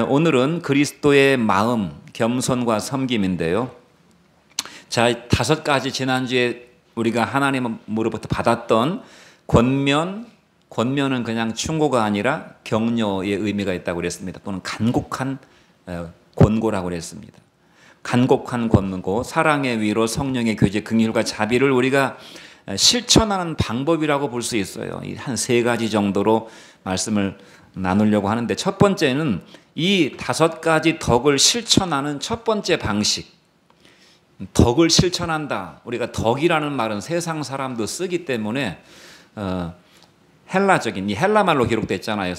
오늘은 그리스도의 마음, 겸손과 섬김인데요. 자, 5가지 지난주에 우리가 하나님으로부터 받았던 권면은 그냥 충고가 아니라 격려의 의미가 있다고 그랬습니다. 또는 간곡한 권고라고 그랬습니다. 간곡한 권고, 사랑의 위로, 성령의 교제, 긍휼과 자비를 우리가 실천하는 방법이라고 볼 수 있어요. 한 3가지 정도로 말씀을 나누려고 하는데, 첫 번째는 이 5가지 덕을 실천하는 첫 번째 방식. 덕을 실천한다. 우리가 덕이라는 말은 세상 사람도 쓰기 때문에 헬라적인, 이 헬라말로 기록됐잖아요.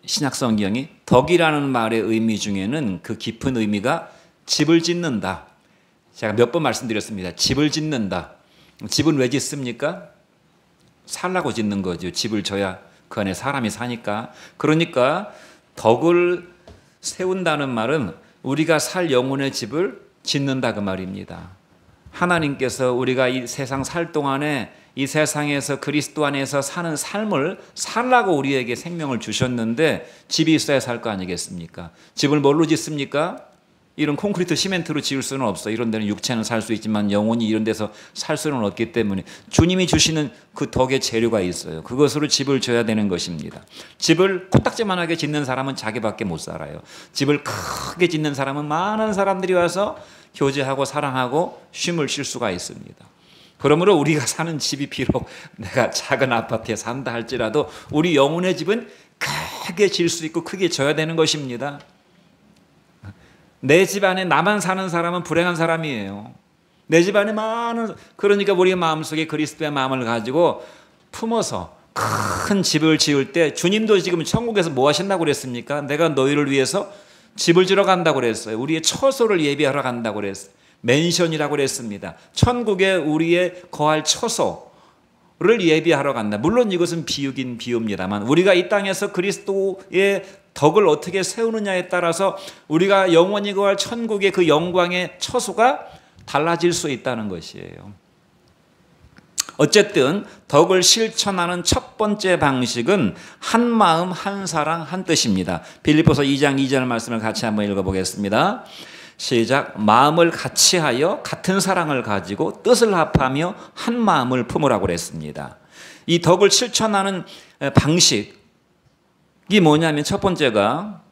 신약 성경이. 덕이라는 말의 의미 중에는 그 깊은 의미가 집을 짓는다. 제가 몇 번 말씀드렸습니다. 집을 짓는다. 집은 왜 짓습니까? 살라고 짓는 거죠. 집을 져야 그 안에 사람이 사니까. 그러니까 덕을 세운다는 말은 우리가 살 영혼의 집을 짓는다 그 말입니다. 하나님께서 우리가 이 세상 살 동안에 이 세상에서 그리스도 안에서 사는 삶을 살라고 우리에게 생명을 주셨는데 집이 있어야 살 거 아니겠습니까? 집을 뭘로 짓습니까? 이런 콘크리트 시멘트로 지을 수는 없어. 이런 데는 육체는 살 수 있지만 영혼이 이런 데서 살 수는 없기 때문에 주님이 주시는 그 덕의 재료가 있어요. 그것으로 집을 져야 되는 것입니다. 집을 코딱지만하게 짓는 사람은 자기밖에 못 살아요. 집을 크게 짓는 사람은 많은 사람들이 와서 교제하고 사랑하고 쉼을 쉴 수가 있습니다. 그러므로 우리가 사는 집이 비록 내가 작은 아파트에 산다 할지라도 우리 영혼의 집은 크게 질 수 있고 크게 져야 되는 것입니다. 내 집 안에 나만 사는 사람은 불행한 사람이에요. 내 집 안에 그러니까 우리 마음속에 그리스도의 마음을 가지고 품어서 큰 집을 지을 때 주님도 지금 천국에서 뭐 하신다고 그랬습니까? 내가 너희를 위해서 집을 지러 간다고 그랬어요. 우리의 처소를 예비하러 간다고 그랬어요. 맨션이라고 그랬습니다. 천국에 우리의 거할 처소를 예비하러 간다. 물론 이것은 비유긴 비유입니다만 우리가 이 땅에서 그리스도의 덕을 어떻게 세우느냐에 따라서 우리가 영원히 거할 천국의 그 영광의 처소가 달라질 수 있다는 것이에요. 어쨌든 덕을 실천하는 첫 번째 방식은 한 마음, 한 사랑, 한 뜻입니다. 빌립보서 2장 2절 말씀을 같이 한번 읽어보겠습니다. 시작. 마음을 같이하여 같은 사랑을 가지고 뜻을 합하며 한 마음을 품으라고 그랬습니다. 이 덕을 실천하는 방식 이 뭐냐면 첫 번째가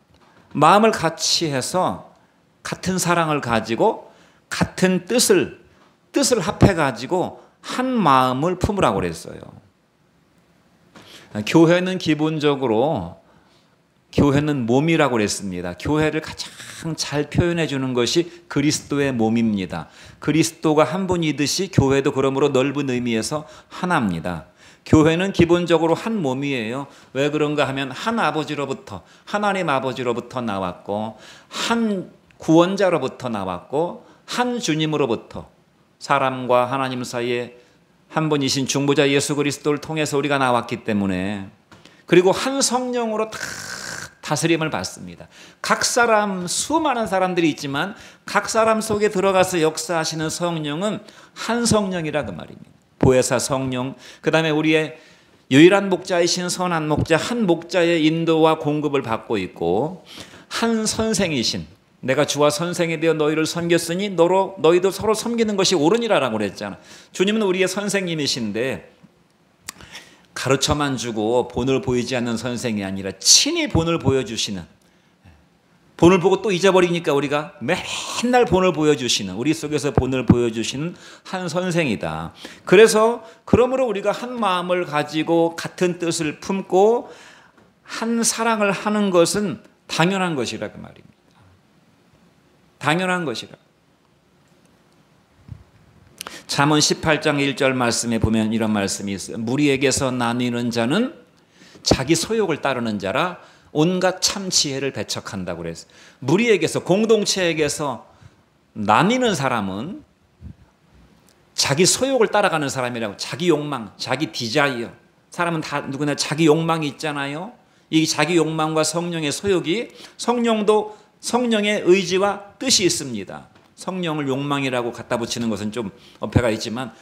마음을 같이 해서 같은 사랑을 가지고 같은 뜻을 합해 가지고 한 마음을 품으라고 그랬어요. 교회는 기본적으로 교회는 몸이라고 그랬습니다. 교회를 가장 잘 표현해 주는 것이 그리스도의 몸입니다. 그리스도가 한 분이듯이 교회도 그러므로 넓은 의미에서 하나입니다. 교회는 기본적으로 한 몸이에요. 왜 그런가 하면 한 아버지로부터 하나님 아버지로부터 나왔고 한 구원자로부터 나왔고 한 주님으로부터 사람과 하나님 사이에 한 분이신 중보자 예수 그리스도를 통해서 우리가 나왔기 때문에 그리고 한 성령으로 다 다스림을 받습니다. 각 사람 수많은 사람들이 있지만 각 사람 속에 들어가서 역사하시는 성령은 한 성령이라 그 말입니다. 보혜사 성령, 그 다음에 우리의 유일한 목자이신 선한 목자, 한 목자의 인도와 공급을 받고 있고 한 선생이신 내가 주와 선생이 되어 너희를 섬겼으니 너희도 서로 섬기는 것이 옳으니라라고 그랬잖아. 주님은 우리의 선생님이신데 가르쳐만 주고 본을 보이지 않는 선생이 아니라 친히 본을 보여주시는, 본을 보고 또 잊어버리니까 우리가 맨날 본을 보여주시는, 우리 속에서 본을 보여주시는 한 선생이다. 그러므로 우리가 한 마음을 가지고 같은 뜻을 품고 한 사랑을 하는 것은 당연한 것이라 그 말입니다. 당연한 것이라. 잠언 18장 1절 말씀에 보면 이런 말씀이 있어요. 무리에게서 나뉘는 자는 자기 소욕을 따르는 자라 온갖 참 지혜를 배척한다고 그랬어요. 무리에게서, 공동체에게서 나뉘는 사람은 자기 소욕을 따라가는 사람이라고. 자기 욕망, 자기 디자이어. 사람은 다 누구나 자기 욕망이 있잖아요. 이 자기 욕망과 성령의 소욕이, 성령도 성령의 의지와 뜻이 있습니다. 성령을 욕망이라고 갖다 붙이는 것은 좀 어폐가 있지만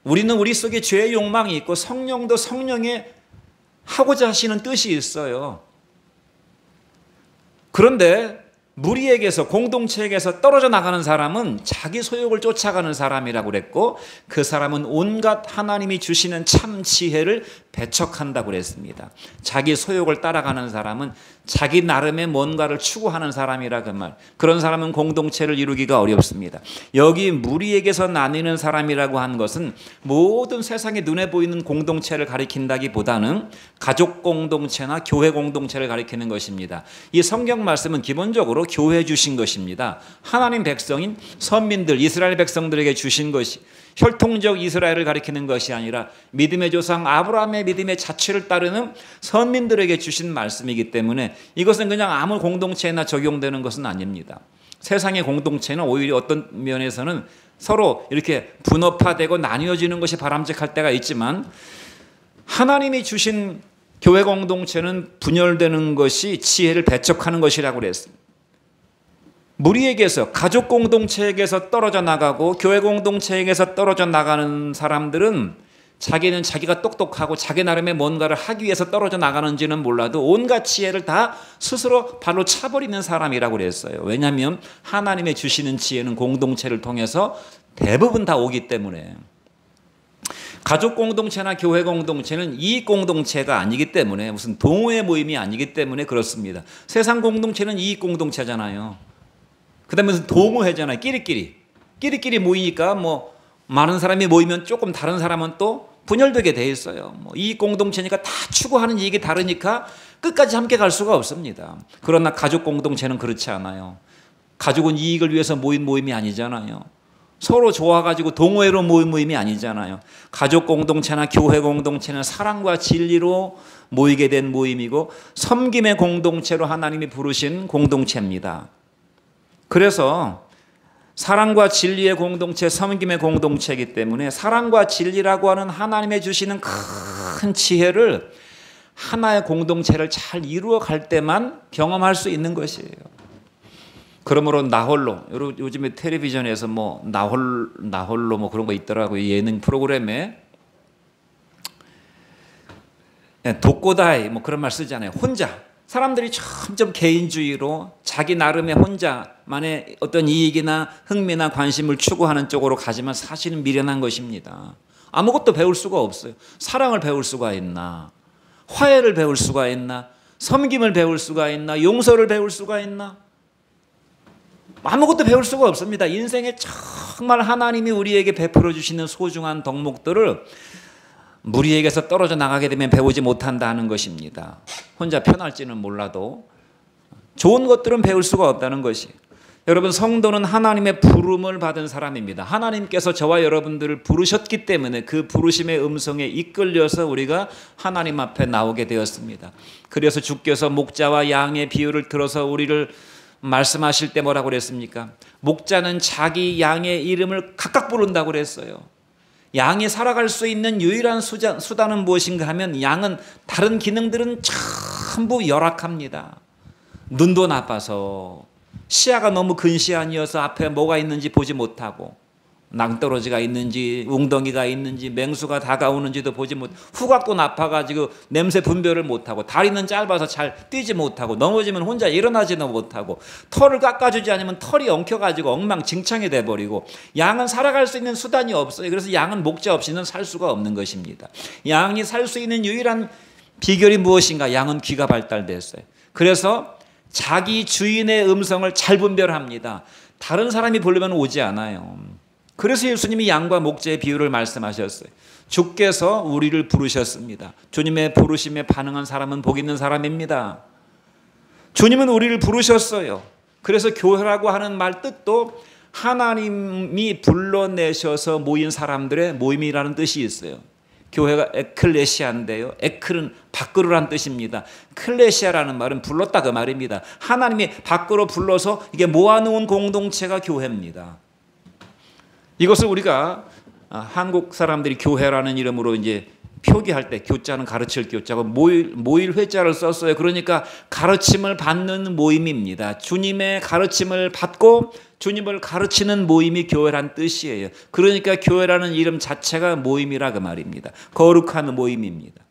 우리는 우리 속에 죄의 욕망이 있고 성령도 성령의 하고자 하시는 뜻이 있어요. 그런데 무리에게서, 공동체에게서 떨어져 나가는 사람은 자기 소욕을 쫓아가는 사람이라고 그랬고, 그 사람은 온갖 하나님이 주시는 참 지혜를 배척한다고 그랬습니다. 자기 소욕을 따라가는 사람은 자기 나름의 뭔가를 추구하는 사람이라 그 말. 그런 사람은 공동체를 이루기가 어렵습니다. 여기 무리에게서 나뉘는 사람이라고 한 것은 모든 세상에 눈에 보이는 공동체를 가리킨다기보다는 가족 공동체나 교회 공동체를 가리키는 것입니다. 이 성경 말씀은 기본적으로 교회 주신 것입니다. 하나님 백성인 선민들, 이스라엘 백성들에게 주신 것이, 혈통적 이스라엘을 가리키는 것이 아니라 믿음의 조상 아브라함의 믿음의 자취를 따르는 선민들에게 주신 말씀이기 때문에 이것은 그냥 아무 공동체나 적용되는 것은 아닙니다. 세상의 공동체는 오히려 어떤 면에서는 서로 이렇게 분업화되고 나뉘어지는 것이 바람직할 때가 있지만, 하나님이 주신 교회 공동체는 분열되는 것이 지혜를 배척하는 것이라고 그랬습니다. 무리에게서, 가족 공동체에게서 떨어져 나가고 교회 공동체에게서 떨어져 나가는 사람들은 자기는 자기가 똑똑하고 자기 나름의 뭔가를 하기 위해서 떨어져 나가는지는 몰라도 온갖 지혜를 다 스스로 발로 차버리는 사람이라고 그랬어요. 왜냐하면 하나님의 주시는 지혜는 공동체를 통해서 대부분 다 오기 때문에. 가족 공동체나 교회 공동체는 이익 공동체가 아니기 때문에, 무슨 동호회 모임이 아니기 때문에 그렇습니다. 세상 공동체는 이익 공동체잖아요. 그 다음에 무슨 동호회잖아요. 끼리끼리 모이니까 뭐 많은 사람이 모이면 조금 다른 사람은 또 분열되게 돼 있어요. 뭐 이익 공동체니까 다 추구하는 이익이 다르니까 끝까지 함께 갈 수가 없습니다. 그러나 가족 공동체는 그렇지 않아요. 가족은 이익을 위해서 모인 모임이 아니잖아요. 서로 좋아가지고 동호회로 모인 모임이 아니잖아요. 가족 공동체나 교회 공동체는 사랑과 진리로 모이게 된 모임이고 섬김의 공동체로 하나님이 부르신 공동체입니다. 그래서 사랑과 진리의 공동체, 섬김의 공동체이기 때문에 사랑과 진리라고 하는 하나님의 주시는 큰 지혜를 하나의 공동체를 잘 이루어 갈 때만 경험할 수 있는 것이에요. 그러므로 나홀로, 요즘에 텔레비전에서 뭐 나홀로 뭐 그런 거 있더라고요. 예능 프로그램에 독고다이 뭐 그런 말 쓰잖아요. 혼자. 사람들이 점점 개인주의로 자기 나름의 혼자만의 어떤 이익이나 흥미나 관심을 추구하는 쪽으로 가지만 사실은 미련한 것입니다. 아무것도 배울 수가 없어요. 사랑을 배울 수가 있나? 화해를 배울 수가 있나? 섬김을 배울 수가 있나? 용서를 배울 수가 있나? 아무것도 배울 수가 없습니다. 인생에 정말 하나님이 우리에게 베풀어 주시는 소중한 덕목들을 무리에게서 떨어져 나가게 되면 배우지 못한다는 것입니다. 혼자 편할지는 몰라도 좋은 것들은 배울 수가 없다는 것이. 여러분, 성도는 하나님의 부름을 받은 사람입니다. 하나님께서 저와 여러분들을 부르셨기 때문에 그 부르심의 음성에 이끌려서 우리가 하나님 앞에 나오게 되었습니다. 그래서 주께서 목자와 양의 비유를 들어서 우리를 말씀하실 때 뭐라고 그랬습니까? 목자는 자기 양의 이름을 각각 부른다고 그랬어요. 양이 살아갈 수 있는 유일한 수단은 무엇인가 하면, 양은 다른 기능들은 전부 열악합니다. 눈도 나빠서, 시야가 너무 근시안이어서 앞에 뭐가 있는지 보지 못하고, 낭떠러지가 있는지 웅덩이가 있는지 맹수가 다가오는지도 보지 못, 후각도 나빠가지고 냄새 분별을 못하고, 다리는 짧아서 잘 뛰지 못하고, 넘어지면 혼자 일어나지도 못하고, 털을 깎아주지 않으면 털이 엉켜가지고 엉망진창이 돼버리고, 양은 살아갈 수 있는 수단이 없어요. 그래서 양은 목자 없이는 살 수가 없는 것입니다. 양이 살 수 있는 유일한 비결이 무엇인가? 양은 귀가 발달됐어요. 그래서 자기 주인의 음성을 잘 분별합니다. 다른 사람이 부르면 오지 않아요. 그래서 예수님이 양과 목자의 비유를 말씀하셨어요. 주께서 우리를 부르셨습니다. 주님의 부르심에 반응한 사람은 복 있는 사람입니다. 주님은 우리를 부르셨어요. 그래서 교회라고 하는 말 뜻도 하나님이 불러내셔서 모인 사람들의 모임이라는 뜻이 있어요. 교회가 에클레시아인데요. 에클은 밖으로란 뜻입니다. 클레시아라는 말은 불렀다 그 말입니다. 하나님이 밖으로 불러서 이게 모아놓은 공동체가 교회입니다. 이것을 우리가 한국 사람들이 교회라는 이름으로 이제 표기할 때, 교자는 가르칠 교자고 모일 회자를 썼어요. 그러니까 가르침을 받는 모임입니다. 주님의 가르침을 받고 주님을 가르치는 모임이 교회란 뜻이에요. 그러니까 교회라는 이름 자체가 모임이라 그 말입니다. 거룩한 모임입니다.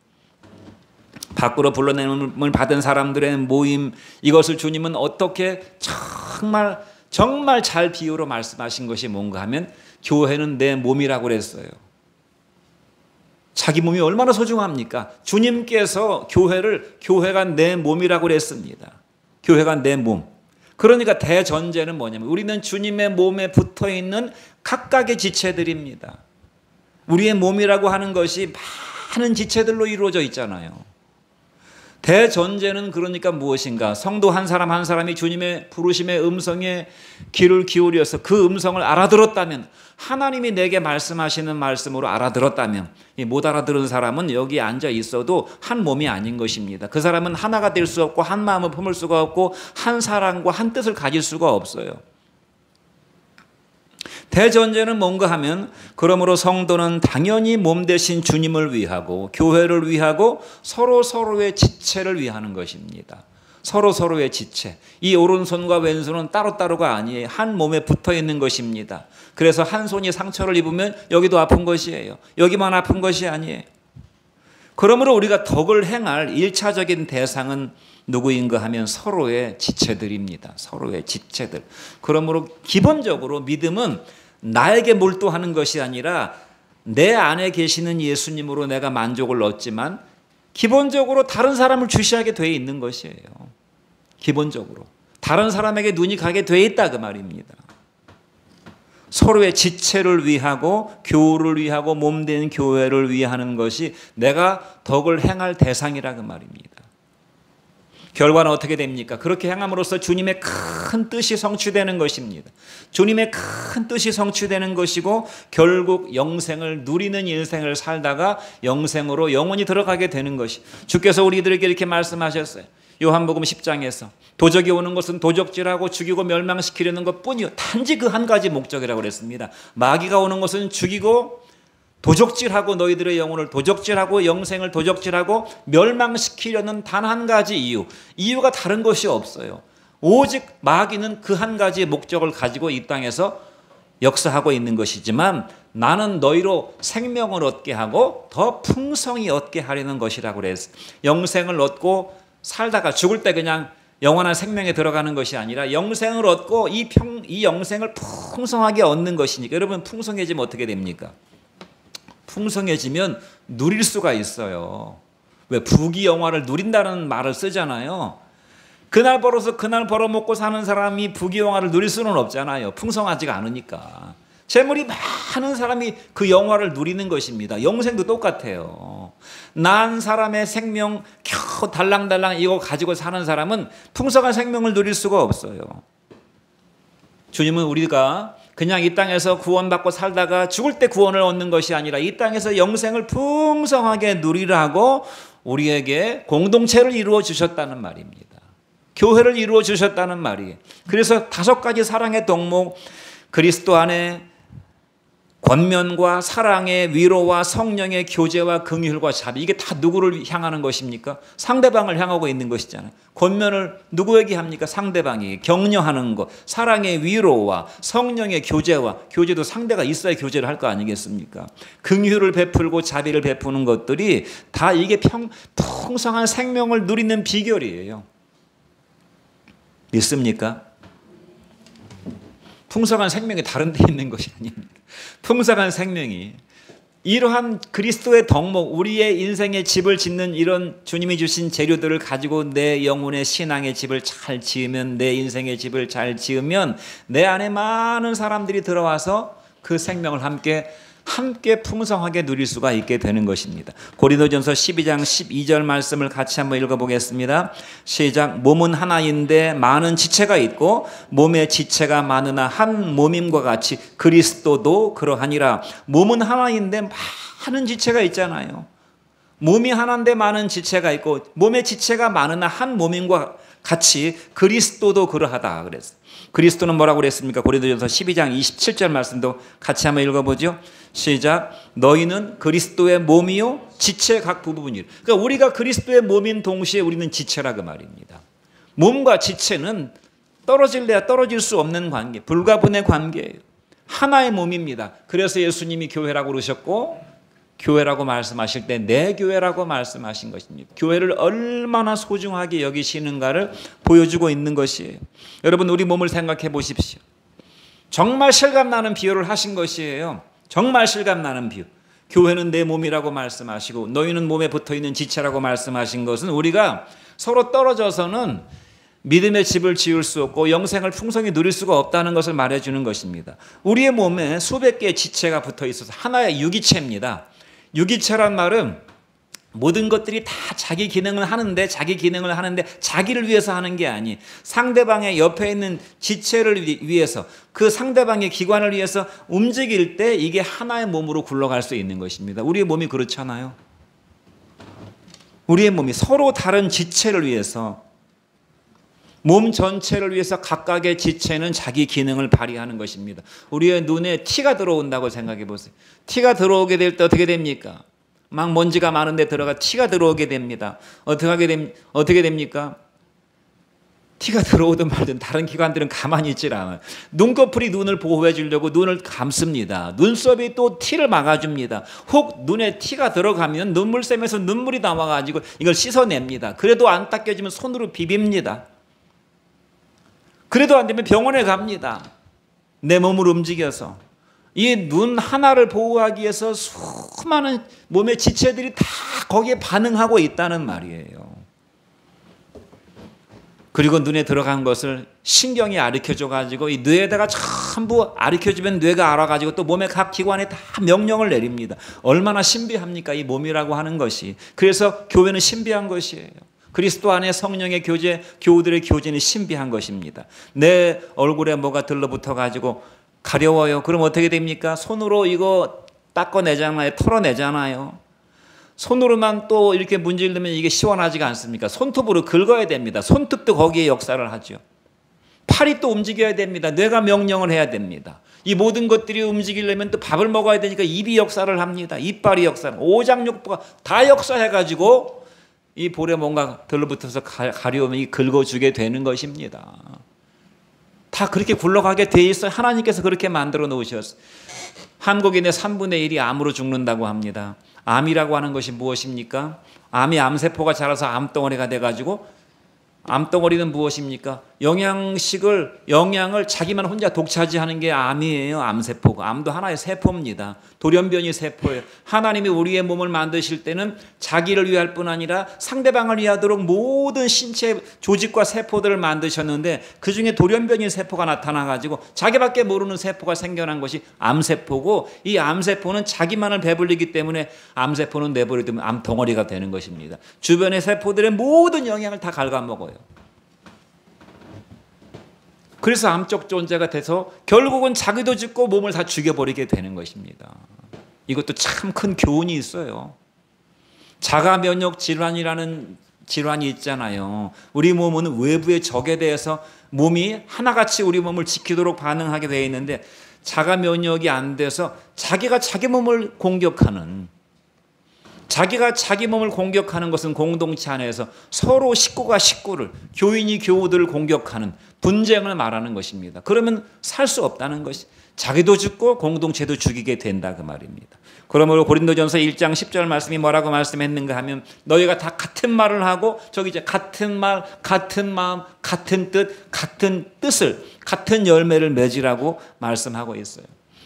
밖으로 불러내림을 받은 사람들의 모임, 이것을 주님은 어떻게 정말 잘 비유로 말씀하신 것이 뭔가 하면 교회는 내 몸이라고 그랬어요. 자기 몸이 얼마나 소중합니까? 주님께서 교회가 내 몸이라고 그랬습니다. 교회가 내 몸. 그러니까 대전제는 뭐냐면 우리는 주님의 몸에 붙어있는 각각의 지체들입니다. 우리의 몸이라고 하는 것이 많은 지체들로 이루어져 있잖아요. 대전제는 그러니까 무엇인가? 성도 한 사람 한 사람이 주님의 부르심의 음성에 귀를 기울여서 그 음성을 알아들었다면, 하나님이 내게 말씀하시는 말씀으로 알아들었다면, 못 알아들은 사람은 여기 앉아 있어도 한 몸이 아닌 것입니다. 그 사람은 하나가 될 수 없고 한 마음을 품을 수가 없고 한 사랑과 한 뜻을 가질 수가 없어요. 대전제는 뭔가 하면 그러므로 성도는 당연히 몸 대신 주님을 위하고 교회를 위하고 서로의 지체를 위하는 것입니다. 서로의 지체. 이 오른손과 왼손은 따로따로가 아니에요. 한 몸에 붙어 있는 것입니다. 그래서 한 손이 상처를 입으면 여기도 아픈 것이에요. 여기만 아픈 것이 아니에요. 그러므로 우리가 덕을 행할 1차적인 대상은 누구인가 하면 서로의 지체들입니다. 서로의 지체들. 그러므로 기본적으로 믿음은 나에게 몰두하는 것이 아니라 내 안에 계시는 예수님으로 내가 만족을 얻지만 기본적으로 다른 사람을 주시하게 되어 있는 것이에요. 기본적으로. 다른 사람에게 눈이 가게 되어 있다 그 말입니다. 서로의 지체를 위하고 교우를 위하고 몸된 교회를 위하는 것이 내가 덕을 행할 대상이라 그 말입니다. 결과는 어떻게 됩니까? 그렇게 행함으로써 주님의 큰 뜻이 성취되는 것입니다. 주님의 큰 뜻이 성취되는 것이고 결국 영생을 누리는 인생을 살다가 영생으로 영원히 들어가게 되는 것이, 주께서 우리들에게 이렇게 말씀하셨어요. 요한복음 10장에서 도적이 오는 것은 도적질하고 죽이고 멸망시키려는 것뿐이요 단지 그 한 가지 목적이라고 그랬습니다. 마귀가 오는 것은 죽이고 도적질하고 너희들의 영혼을 도적질하고 영생을 도적질하고 멸망시키려는 단 한 가지 이유가 다른 것이 없어요. 오직 마귀는 그 한 가지의 목적을 가지고 이 땅에서 역사하고 있는 것이지만 나는 너희로 생명을 얻게 하고 더 풍성히 얻게 하려는 것이라고 그랬어요. 영생을 얻고 살다가 죽을 때 그냥 영원한 생명에 들어가는 것이 아니라 영생을 얻고 이 영생을 풍성하게 얻는 것이니까. 여러분, 풍성해지면 어떻게 됩니까? 풍성해지면 누릴 수가 있어요. 왜? 부귀영화를 누린다는 말을 쓰잖아요. 그날 벌어먹고 사는 사람이 부귀영화를 누릴 수는 없잖아요. 풍성하지가 않으니까. 재물이 많은 사람이 그 영화를 누리는 것입니다. 영생도 똑같아요. 난 사람의 생명 겨우 달랑달랑 이거 가지고 사는 사람은 풍성한 생명을 누릴 수가 없어요. 주님은 우리가 그냥 이 땅에서 구원받고 살다가 죽을 때 구원을 얻는 것이 아니라 이 땅에서 영생을 풍성하게 누리라고 우리에게 공동체를 이루어 주셨다는 말입니다. 교회를 이루어 주셨다는 말이에요. 그래서 5가지 사랑의 덕목, 그리스도 안에 권면과 사랑의 위로와 성령의 교제와 긍휼과 자비, 이게 다 누구를 향하는 것입니까? 상대방을 향하고 있는 것이잖아요. 권면을 누구에게 합니까? 상대방이. 격려하는 것, 사랑의 위로와 성령의 교제도 상대가 있어야 교제를 할 거 아니겠습니까? 긍휼을 베풀고 자비를 베푸는 것들이 다 이게 풍성한 생명을 누리는 비결이에요. 믿습니까? 풍성한 생명이 다른 데 있는 것이 아닙니다. 풍성한 생명이 이러한 그리스도의 덕목, 우리의 인생의 집을 짓는 이런 주님이 주신 재료들을 가지고 내 영혼의 신앙의 집을 잘 지으면, 내 인생의 집을 잘 지으면 내 안에 많은 사람들이 들어와서 그 생명을 함께 풍성하게 누릴 수가 있게 되는 것입니다. 고린도전서 12장 12절 말씀을 같이 한번 읽어보겠습니다. 시작. 몸은 하나인데 많은 지체가 있고 몸의 지체가 많으나 한 몸임과 같이 그리스도도 그러하니라. 몸은 하나인데 많은 지체가 있잖아요. 몸이 하나인데 많은 지체가 있고 몸의 지체가 많으나 한 몸임과 같이 그리스도도 그러하다 그랬어요. 그리스도는 뭐라고 그랬습니까? 고린도전서 12장 27절 말씀도 같이 한번 읽어보죠. 시작. 너희는 그리스도의 몸이요 지체 각 부분이라. 그러니까 우리가 그리스도의 몸인 동시에 우리는 지체라 그 말입니다. 몸과 지체는 떨어질래야 떨어질 수 없는 관계, 불가분의 관계예요. 하나의 몸입니다. 그래서 예수님이 교회라고 그러셨고 교회라고 말씀하실 때 내 교회라고 말씀하신 것입니다. 교회를 얼마나 소중하게 여기시는가를 보여주고 있는 것이에요. 여러분, 우리 몸을 생각해 보십시오. 정말 실감나는 비유를 하신 것이에요. 정말 실감나는 비유. 교회는 내 몸이라고 말씀하시고 너희는 몸에 붙어있는 지체라고 말씀하신 것은 우리가 서로 떨어져서는 믿음의 집을 지을 수 없고 영생을 풍성히 누릴 수가 없다는 것을 말해주는 것입니다. 우리의 몸에 수백 개의 지체가 붙어 있어서 하나의 유기체입니다. 유기체란 말은 모든 것들이 다 자기 기능을 하는데 자기를 위해서 하는 게 아니, 상대방의 옆에 있는 지체를 위해서, 그 상대방의 기관을 위해서 움직일 때 이게 하나의 몸으로 굴러갈 수 있는 것입니다. 우리의 몸이 그렇잖아요. 우리의 몸이 서로 다른 지체를 위해서, 몸 전체를 위해서 각각의 지체는 자기 기능을 발휘하는 것입니다. 우리의 눈에 티가 들어온다고 생각해 보세요. 티가 들어오게 될 때 어떻게 됩니까? 막 먼지가 많은데 들어가 티가 들어오게 됩니다. 어떻게 됩니까? 티가 들어오든 말든 다른 기관들은 가만히 있질 않아요. 눈꺼풀이 눈을 보호해 주려고 눈을 감습니다. 눈썹이 또 티를 막아줍니다. 혹 눈에 티가 들어가면 눈물샘에서 눈물이 나와가지고 이걸 씻어냅니다. 그래도 안 닦여지면 손으로 비빕니다. 그래도 안 되면 병원에 갑니다. 내 몸을 움직여서. 이 눈 하나를 보호하기 위해서 수많은 몸의 지체들이 다 거기에 반응하고 있다는 말이에요. 그리고 눈에 들어간 것을 신경이 가르쳐줘가지고 이 뇌에다가 전부 가르쳐주면 뇌가 알아가지고 또 몸의 각 기관에 다 명령을 내립니다. 얼마나 신비합니까? 이 몸이라고 하는 것이. 그래서 교회는 신비한 것이에요. 그리스도 안에 성령의 교제, 교우들의 교제는 신비한 것입니다. 내 얼굴에 뭐가 들러붙어가지고 가려워요. 그럼 어떻게 됩니까? 손으로 이거 닦아내잖아요. 털어내잖아요. 손으로만 또 이렇게 문질르면 이게 시원하지가 않습니까? 손톱으로 긁어야 됩니다. 손톱도 거기에 역사를 하죠. 팔이 또 움직여야 됩니다. 뇌가 명령을 해야 됩니다. 이 모든 것들이 움직이려면 또 밥을 먹어야 되니까 입이 역사를 합니다. 이빨이 역사를, 오장육부가 다 역사해가지고 이 볼에 뭔가 들러붙어서 가려우면 이 긁어주게 되는 것입니다. 다 그렇게 굴러가게 돼 있어요. 하나님께서 그렇게 만들어 놓으셨어요. 한국인의 3분의 1이 암으로 죽는다고 합니다. 암이라고 하는 것이 무엇입니까? 암이 암세포가 자라서 암덩어리가 돼가지고, 암덩어리는 무엇입니까? 영양을 자기만 혼자 독차지하는 게 암이에요. 암세포가. 암도 하나의 세포입니다. 돌연변이 세포예요. 하나님이 우리의 몸을 만드실 때는 자기를 위할 뿐 아니라 상대방을 위하도록 모든 신체 조직과 세포들을 만드셨는데, 그중에 돌연변이 세포가 나타나가지고 자기밖에 모르는 세포가 생겨난 것이 암세포고, 이 암세포는 자기만을 배불리기 때문에 암세포는 내버려두면 암덩어리가 되는 것입니다. 주변의 세포들의 모든 영양을 다 갉아먹어요. 그래서 암적 존재가 돼서 결국은 자기도 죽고 몸을 다 죽여버리게 되는 것입니다. 이것도 참 큰 교훈이 있어요. 자가 면역 질환이라는 질환이 있잖아요. 우리 몸은 외부의 적에 대해서 몸이 하나같이 우리 몸을 지키도록 반응하게 되어 있는데, 자가 면역이 안 돼서 자기가 자기 몸을 공격하는, 자기가 자기 몸을 공격하는 것은 공동체 안에서 서로 식구가 식구를, 교인이 교우들을 공격하는 분쟁을 말하는 것입니다. 그러면 살 수 없다는 것이, 자기도 죽고 공동체도 죽이게 된다 그 말입니다. 그러므로 고린도전서 1장 10절 말씀이 뭐라고 말씀했는가 하면, 너희가 다 같은 말을 하고, 저기 이제 같은 말, 같은 마음, 같은 뜻, 같은 뜻을, 같은 열매를 맺으라고 말씀하고 있어요.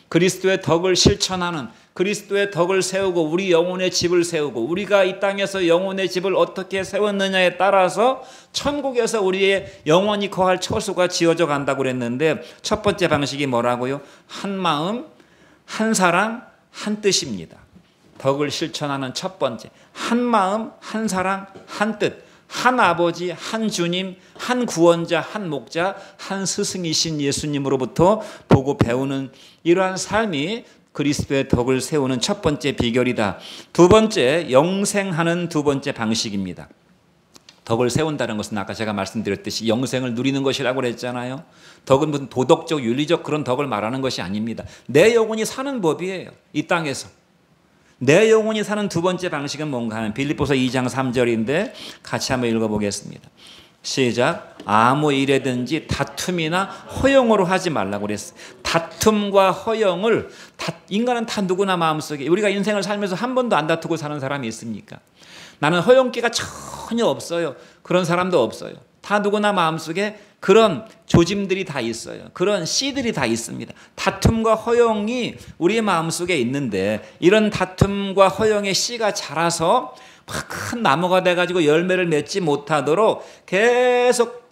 그리스도의 덕을 실천하는, 그리스도의 덕을 세우고 우리 영혼의 집을 세우고, 우리가 이 땅에서 영혼의 집을 어떻게 세웠느냐에 따라서 천국에서 우리의 영원히 거할 처소가 지어져 간다고 그랬는데, 첫 번째 방식이 뭐라고요? 한 마음, 한 사랑, 한 뜻입니다. 덕을 실천하는 첫 번째, 한 마음, 한 사랑, 한 뜻. 한 아버지, 한 주님, 한 구원자, 한 목자, 한 스승이신 예수님으로부터 보고 배우는 이러한 삶이 그리스도의 덕을 세우는 첫 번째 비결이다. 두 번째, 영생하는 두 번째 방식입니다. 덕을 세운다는 것은 아까 제가 말씀드렸듯이 영생을 누리는 것이라고 그랬잖아요. 덕은 무슨 도덕적, 윤리적 그런 덕을 말하는 것이 아닙니다. 내 영혼이 사는 법이에요. 이 땅에서. 내 영혼이 사는 두 번째 방식은 뭔가 하면 빌립보서 2장 3절인데 같이 한번 읽어보겠습니다. 시작. 아무 일에든지 다툼이나 허용으로 하지 말라고 그랬어요. 다툼과 허용을 인간은 다 누구나 마음속에, 우리가 인생을 살면서 한 번도 안 다투고 사는 사람이 있습니까? 나는 허용기가 전혀 없어요. 그런 사람도 없어요. 다 누구나 마음속에 그런 조짐들이 다 있어요. 그런 씨들이 다 있습니다. 다툼과 허용이 우리의 마음속에 있는데, 이런 다툼과 허용의 씨가 자라서 큰 나무가 돼가지고 열매를 맺지 못하도록 계속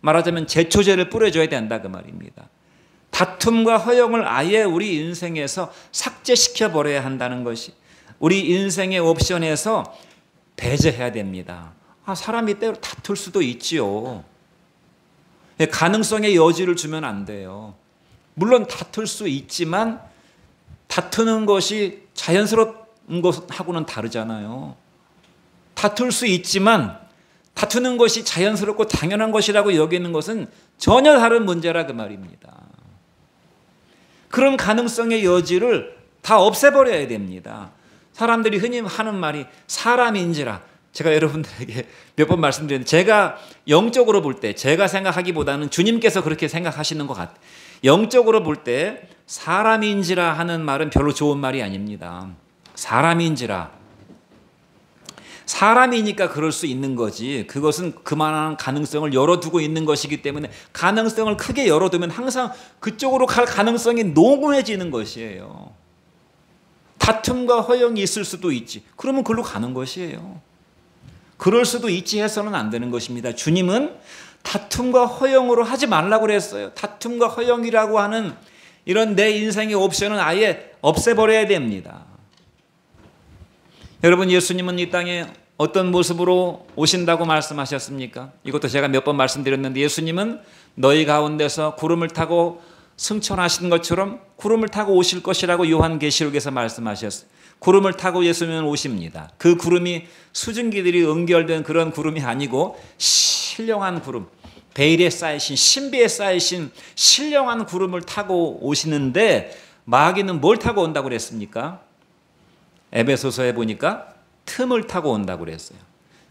말하자면 제초제를 뿌려줘야 된다 그 말입니다. 다툼과 허용을 아예 우리 인생에서 삭제시켜 버려야 한다는 것이, 우리 인생의 옵션에서 배제해야 됩니다. 사람이 때로 다툴 수도 있지요. 가능성의 여지를 주면 안 돼요. 물론 다툴 수 있지만 다투는 것이 자연스러운 것하고는 다르잖아요. 다툴 수 있지만 다투는 것이 자연스럽고 당연한 것이라고 여기는 것은 전혀 다른 문제라 그 말입니다. 그런 가능성의 여지를 다 없애버려야 됩니다. 사람들이 흔히 하는 말이 사람인지라, 제가 여러분들에게 몇 번 말씀드렸는데, 제가 영적으로 볼 때, 제가 생각하기보다는 주님께서 그렇게 생각하시는 것 같아요. 영적으로 볼 때 사람인지라 하는 말은 별로 좋은 말이 아닙니다. 사람인지라, 사람이니까 그럴 수 있는 거지, 그것은 그만한 가능성을 열어두고 있는 것이기 때문에, 가능성을 크게 열어두면 항상 그쪽으로 갈 가능성이 농후해지는 것이에요. 다툼과 허용이 있을 수도 있지, 그러면 그걸로 가는 것이에요. 그럴 수도 있지 해서는 안 되는 것입니다. 주님은 다툼과 허용으로 하지 말라고 그랬어요. 다툼과 허용이라고 하는 이런 내 인생의 옵션은 아예 없애버려야 됩니다. 여러분, 예수님은 이 땅에 어떤 모습으로 오신다고 말씀하셨습니까? 이것도 제가 몇 번 말씀드렸는데, 예수님은 너희 가운데서 구름을 타고 승천하신 것처럼 구름을 타고 오실 것이라고 요한계시록에서 말씀하셨어요. 구름을 타고 예수님은 오십니다. 그 구름이 수증기들이 응결된 그런 구름이 아니고 신령한 구름, 베일에 쌓이신, 신비에 쌓이신 신령한 구름을 타고 오시는데, 마귀는 뭘 타고 온다고 그랬습니까? 에베소서에 보니까 틈을 타고 온다고 그랬어요.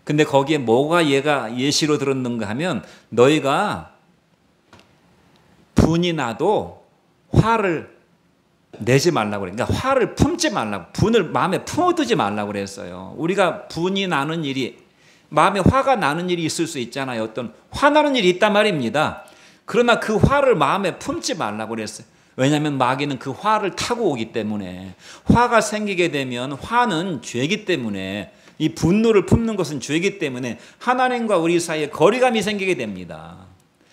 근데 거기에 뭐가 얘가 예시로 들었는가 하면, 너희가 분이 나도 화를 내지 말라고 그래요. 그러니까 화를 품지 말라고, 분을 마음에 품어두지 말라고 그랬어요. 우리가 분이 나는 일이, 마음에 화가 나는 일이 있을 수 있잖아요. 어떤 화나는 일이 있단 말입니다. 그러나 그 화를 마음에 품지 말라고 그랬어요. 왜냐하면 마귀는 그 화를 타고 오기 때문에, 화가 생기게 되면 화는 죄이기 때문에, 이 분노를 품는 것은 죄이기 때문에 하나님과 우리 사이에 거리감이 생기게 됩니다.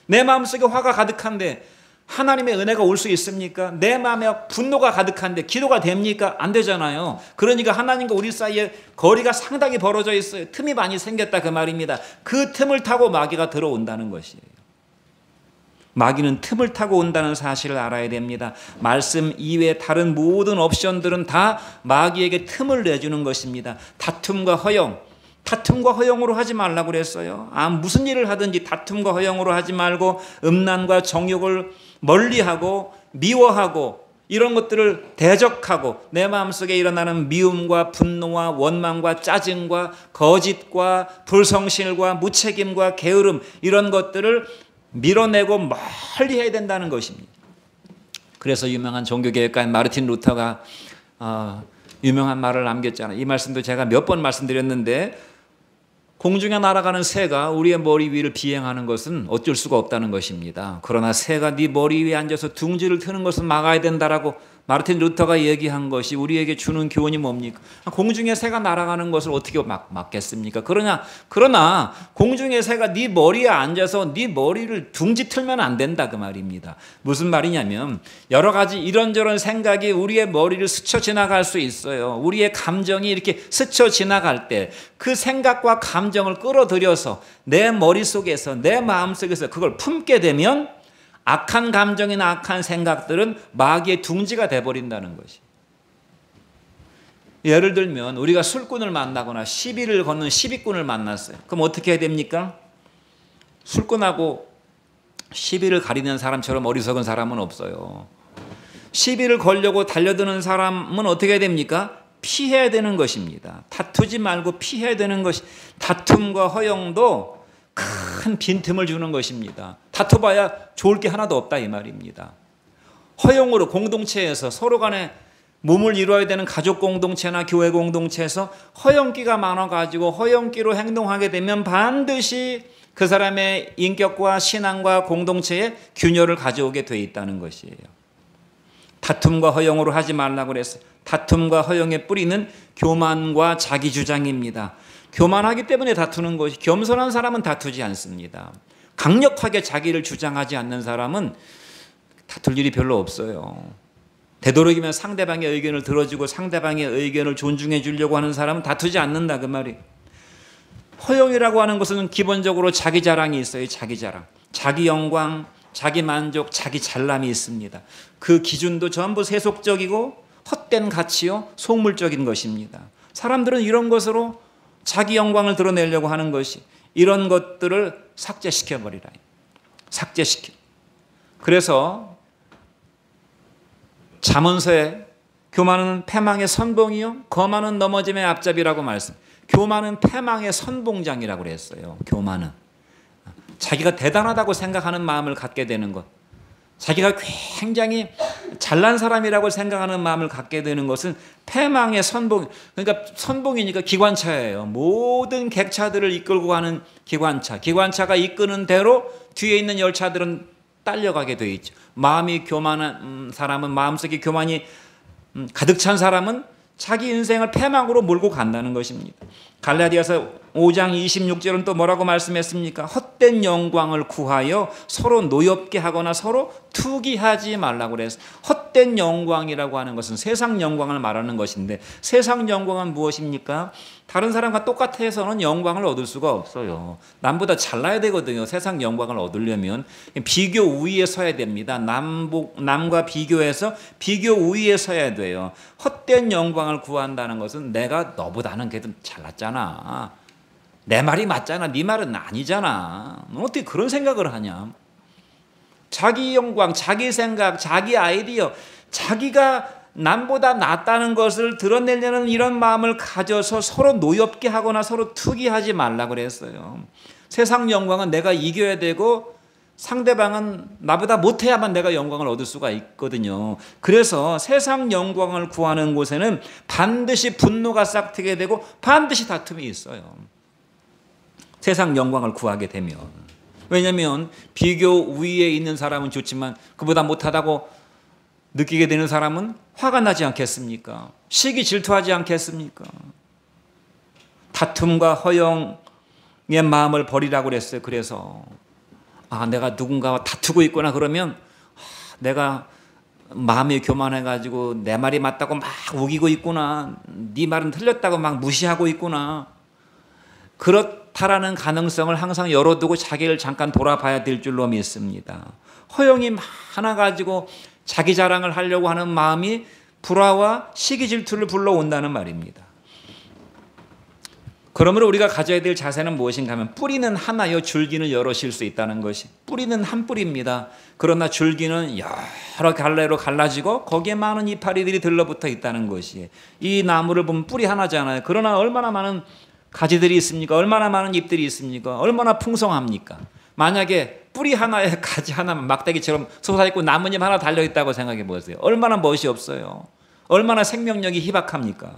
내 마음속에 화가 가득한데 하나님의 은혜가 올 수 있습니까? 내 마음에 분노가 가득한데 기도가 됩니까? 안 되잖아요. 그러니까 하나님과 우리 사이에 거리가 상당히 벌어져 있어요. 틈이 많이 생겼다 그 말입니다. 그 틈을 타고 마귀가 들어온다는 것이에요. 마귀는 틈을 타고 온다는 사실을 알아야 됩니다. 말씀 이외의 다른 모든 옵션들은 다 마귀에게 틈을 내주는 것입니다. 다툼과 허용, 다툼과 허용으로 하지 말라고 그랬어요. 무슨 일을 하든지 다툼과 허용으로 하지 말고, 음란과 정욕을 멀리하고 미워하고 이런 것들을 대적하고, 내 마음속에 일어나는 미움과 분노와 원망과 짜증과 거짓과 불성실과 무책임과 게으름, 이런 것들을 밀어내고 멀리 해야 된다는 것입니다. 그래서 유명한 종교개혁가인 마르틴 루터가 유명한 말을 남겼잖아요. 이 말씀도 제가 몇 번 말씀드렸는데, 공중에 날아가는 새가 우리의 머리 위를 비행하는 것은 어쩔 수가 없다는 것입니다. 그러나 새가 네 머리 위에 앉아서 둥지를 트는 것은 막아야 된다라고 마르틴 루터가 얘기한 것이 우리에게 주는 교훈이 뭡니까? 공중에 새가 날아가는 것을 어떻게 막겠습니까? 그러나 공중에 새가 네 머리에 앉아서 네 머리를 둥지 틀면 안 된다 그 말입니다. 무슨 말이냐면, 여러 가지 이런저런 생각이 우리의 머리를 스쳐 지나갈 수 있어요. 우리의 감정이 이렇게 스쳐 지나갈 때 그 생각과 감정을 끌어들여서 내 머릿속에서, 내 마음속에서 그걸 품게 되면 악한 감정이나 악한 생각들은 마귀의 둥지가 돼버린다는 것이. 예를 들면 우리가 술꾼을 만나거나 시비를 거는 시비꾼을 만났어요. 그럼 어떻게 해야 됩니까? 술꾼하고 시비를 가리는 사람처럼 어리석은 사람은 없어요. 시비를 걸려고 달려드는 사람은 어떻게 해야 됩니까? 피해야 되는 것입니다. 다투지 말고 피해야 되는 것이. 다툼과 허용도 큰 빈틈을 주는 것입니다. 다퉈봐야 좋을 게 하나도 없다 이 말입니다. 허용으로 공동체에서 서로 간에 몸을 이루어야 되는 가족 공동체나 교회 공동체에서 허영기가 많아가지고 허영기로 행동하게 되면 반드시 그 사람의 인격과 신앙과 공동체에 균열을 가져오게 돼 있다는 것이에요. 다툼과 허영으로 하지 말라고 그랬어요. 다툼과 허영의 뿌리는 교만과 자기주장입니다. 교만하기 때문에 다투는 것이, 겸손한 사람은 다투지 않습니다. 강력하게 자기를 주장하지 않는 사람은 다툴 일이 별로 없어요. 되도록이면 상대방의 의견을 들어주고 상대방의 의견을 존중해 주려고 하는 사람은 다투지 않는다 그 말이. 허영이라고 하는 것은 기본적으로 자기 자랑이 있어요. 자기 자랑, 자기 영광, 자기 만족, 자기 잘남이 있습니다. 그 기준도 전부 세속적이고 헛된 가치요, 속물적인 것입니다. 사람들은 이런 것으로 자기 영광을 드러내려고 하는 것이, 이런 것들을 삭제시켜버리라. 삭제시켜. 그래서 잠언서에 교만은 패망의 선봉이요 거만은 넘어짐의 앞잡이라고 말씀. 교만은 패망의 선봉장이라고 그랬어요. 교만은 자기가 대단하다고 생각하는 마음을 갖게 되는 것, 자기가 굉장히 잘난 사람이라고 생각하는 마음을 갖게 되는 것은 패망의 선봉. 그러니까 선봉이니까 기관차예요. 모든 객차들을 이끌고 가는 기관차. 기관차가 이끄는 대로 뒤에 있는 열차들은 딸려가게 돼 있죠. 마음이 교만한 사람은, 마음속에 교만이 가득 찬 사람은 자기 인생을 패망으로 몰고 간다는 것입니다. 갈라디아서 5장 26절은 또 뭐라고 말씀했습니까? 헛된 영광을 구하여 서로 노엽게 하거나 서로 투기하지 말라고 그랬어요. 헛된 영광이라고 하는 것은 세상 영광을 말하는 것인데, 세상 영광은 무엇입니까? 다른 사람과 똑같아 해서는 영광을 얻을 수가 없어요. 남보다 잘나야 되거든요. 세상 영광을 얻으려면 비교 우위에 서야 됩니다. 남과 비교해서 비교 우위에 서야 돼요. 헛된 영광을 구한다는 것은 내가 너보다는 그래도 잘났잖아, 내 말이 맞잖아, 네 말은 아니잖아, 너 어떻게 그런 생각을 하냐. 자기 영광, 자기 생각, 자기 아이디어, 자기가 남보다 낫다는 것을 드러내려는 이런 마음을 가져서 서로 노엽게 하거나 서로 투기하지 말라고 그랬어요. 세상 영광은 내가 이겨야 되고 상대방은 나보다 못해야만 내가 영광을 얻을 수가 있거든요. 그래서 세상 영광을 구하는 곳에는 반드시 분노가 싹트게 되고 반드시 다툼이 있어요. 세상 영광을 구하게 되면. 왜냐하면 비교 우위에 있는 사람은 좋지만 그보다 못하다고 느끼게 되는 사람은 화가 나지 않겠습니까? 시기 질투하지 않겠습니까? 다툼과 허영의 마음을 버리라고 그랬어요. 그래서 내가 누군가와 다투고 있구나 그러면 내가 마음이 교만해가지고 내 말이 맞다고 막 우기고 있구나, 네 말은 틀렸다고 막 무시하고 있구나, 그렇다라는 가능성을 항상 열어두고 자기를 잠깐 돌아봐야 될 줄로 믿습니다. 허영이 많아가지고 자기 자랑을 하려고 하는 마음이 불화와 시기 질투를 불러온다는 말입니다. 그러므로 우리가 가져야 될 자세는 무엇인가 하면 뿌리는 하나요 줄기는 여럿일 수 있다는 것이. 뿌리는 한 뿌리입니다. 그러나 줄기는 여러 갈래로 갈라지고 거기에 많은 이파리들이 들러붙어 있다는 것이에요. 이 나무를 보면 뿌리 하나잖아요. 그러나 얼마나 많은 가지들이 있습니까? 얼마나 많은 잎들이 있습니까? 얼마나 풍성합니까? 만약에 뿌리 하나에 가지 하나만 막대기처럼 솟아있고 나뭇잎 하나 달려있다고 생각해 보세요. 얼마나 멋이 없어요. 얼마나 생명력이 희박합니까?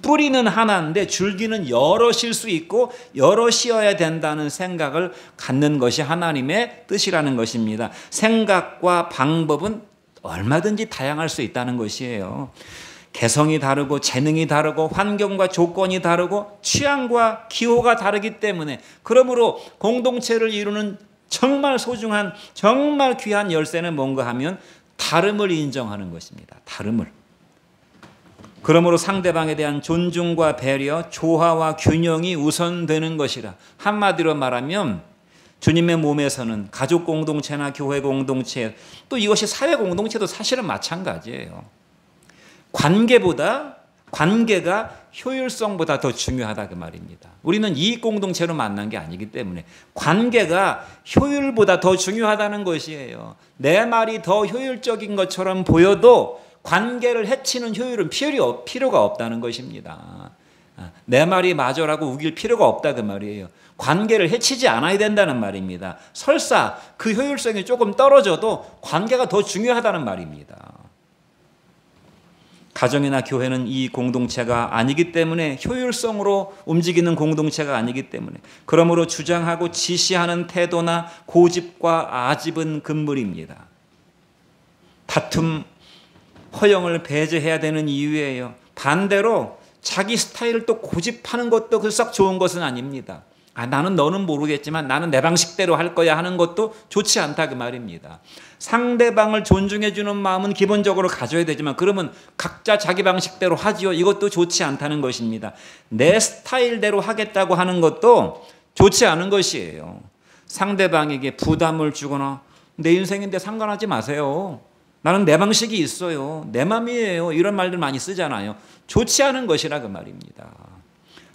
뿌리는 하나인데 줄기는 여럿일 수 있고 여럿이어야 된다는 생각을 갖는 것이 하나님의 뜻이라는 것입니다. 생각과 방법은 얼마든지 다양할 수 있다는 것이에요. 개성이 다르고 재능이 다르고 환경과 조건이 다르고 취향과 기호가 다르기 때문에, 그러므로 공동체를 이루는 정말 소중한 정말 귀한 열쇠는 뭔가 하면 다름을 인정하는 것입니다. 다름을. 그러므로 상대방에 대한 존중과 배려, 조화와 균형이 우선되는 것이라. 한마디로 말하면 주님의 몸에서는 가족 공동체나 교회 공동체, 또 이것이 사회 공동체도 사실은 마찬가지예요. 관계가 효율성보다 더 중요하다 그 말입니다. 우리는 이익 공동체로 만난 게 아니기 때문에 관계가 효율보다 더 중요하다는 것이에요. 내 말이 더 효율적인 것처럼 보여도 관계를 해치는 효율은 필요가 없다는 것입니다. 내 말이 맞아라고 우길 필요가 없다 그 말이에요. 관계를 해치지 않아야 된다는 말입니다. 설사 그 효율성이 조금 떨어져도 관계가 더 중요하다는 말입니다. 가정이나 교회는 이 공동체가 아니기 때문에, 효율성으로 움직이는 공동체가 아니기 때문에, 그러므로 주장하고 지시하는 태도나 고집과 아집은 금물입니다. 다툼, 허영을 배제해야 되는 이유예요. 반대로 자기 스타일을 또 고집하는 것도 그 썩 좋은 것은 아닙니다. 나는 너는 모르겠지만 나는 내 방식대로 할 거야 하는 것도 좋지 않다 그 말입니다. 상대방을 존중해 주는 마음은 기본적으로 가져야 되지만, 그러면 각자 자기 방식대로 하지요. 이것도 좋지 않다는 것입니다. 내 스타일대로 하겠다고 하는 것도 좋지 않은 것이에요. 상대방에게 부담을 주거나 내 인생인데 상관하지 마세요, 나는 내 방식이 있어요, 내 맘이에요, 이런 말들 많이 쓰잖아요. 좋지 않은 것이라 그 말입니다.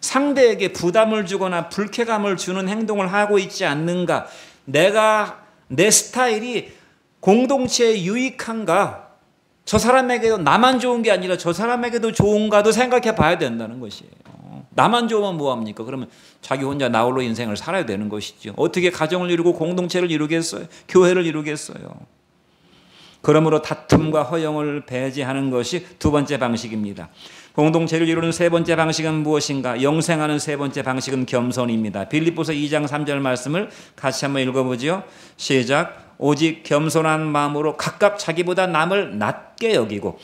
상대에게 부담을 주거나 불쾌감을 주는 행동을 하고 있지 않는가, 내 스타일이 공동체에 유익한가, 저 사람에게도 나만 좋은 게 아니라 저 사람에게도 좋은가도 생각해 봐야 된다는 것이에요. 나만 좋으면 뭐합니까? 그러면 자기 혼자 나홀로 인생을 살아야 되는 것이죠. 어떻게 가정을 이루고 공동체를 이루겠어요? 교회를 이루겠어요? 그러므로 다툼과 허영을 배제하는 것이 두 번째 방식입니다. 공동체를 이루는 세 번째 방식은 무엇인가? 영생하는 세 번째 방식은 겸손입니다. 빌립보서 2장 3절 말씀을 같이 한번 읽어보죠. 시작. 오직 겸손한 마음으로 각각 자기보다 남을 낮게 여기고.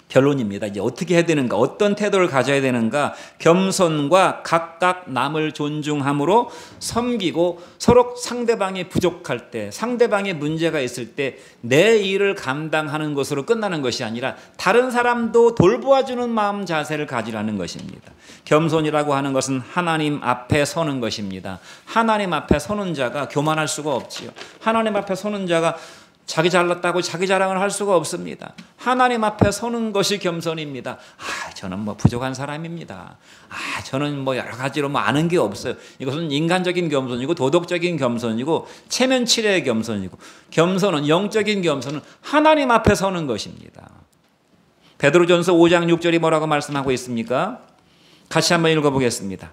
결론입니다. 이제 어떻게 해야 되는가? 어떤 태도를 가져야 되는가? 겸손과 각각 남을 존중함으로 섬기고, 서로 상대방이 부족할 때, 상대방의 문제가 있을 때 내 일을 감당하는 것으로 끝나는 것이 아니라 다른 사람도 돌보아주는 마음 자세를 가지라는 것입니다. 겸손이라고 하는 것은 하나님 앞에 서는 것입니다. 하나님 앞에 서는 자가 교만할 수가 없지요. 하나님 앞에 서는 자가 자기 잘났다고 자기 자랑을 할 수가 없습니다. 하나님 앞에 서는 것이 겸손입니다. 저는 부족한 사람입니다. 저는 여러 가지로 아는 게 없어요. 이것은 인간적인 겸손이고 도덕적인 겸손이고 체면치레의 겸손이고, 겸손은, 영적인 겸손은 하나님 앞에 서는 것입니다. 베드로전서 5장 6절이 뭐라고 말씀하고 있습니까? 같이 한번 읽어보겠습니다.